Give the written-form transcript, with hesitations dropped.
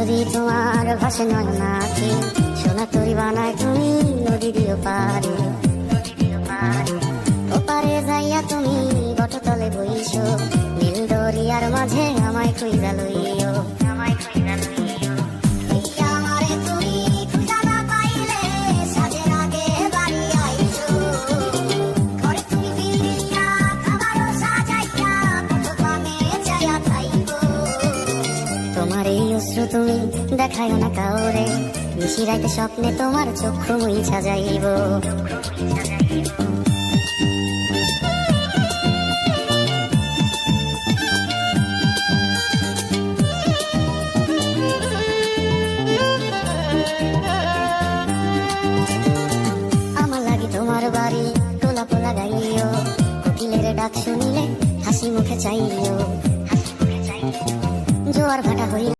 যদি তোমার ভাসে নয় নাকি, সোনা তরি বানায় তুমি নদী দিও পারে। ওপারে যাইয়া তুমি বটতলে বইছো, নীল দরিয়ার মাঝে আমায় খুঁজা লইও। আমারে তুমি খুঁজা না পাইলে সাজের আগে বাড়ি আইছো, ঘরে তুমি ফিরিয়া খাবারও সাজাইয়া কত পানে চাইয়া খাইবো। তোমার এই অশ্রু তুমি দেখায় না কাউরে, নিশিরাইতে স্বপ্নে তোমার চক্ষু মুইছা যাইব। আমার লাগি তোমার বাড়ি গোলাপ লাগাইও, কোকিলের ডাক শুনিলে হাসি মুখে চাইও। জোয়ার ভাটা হইলে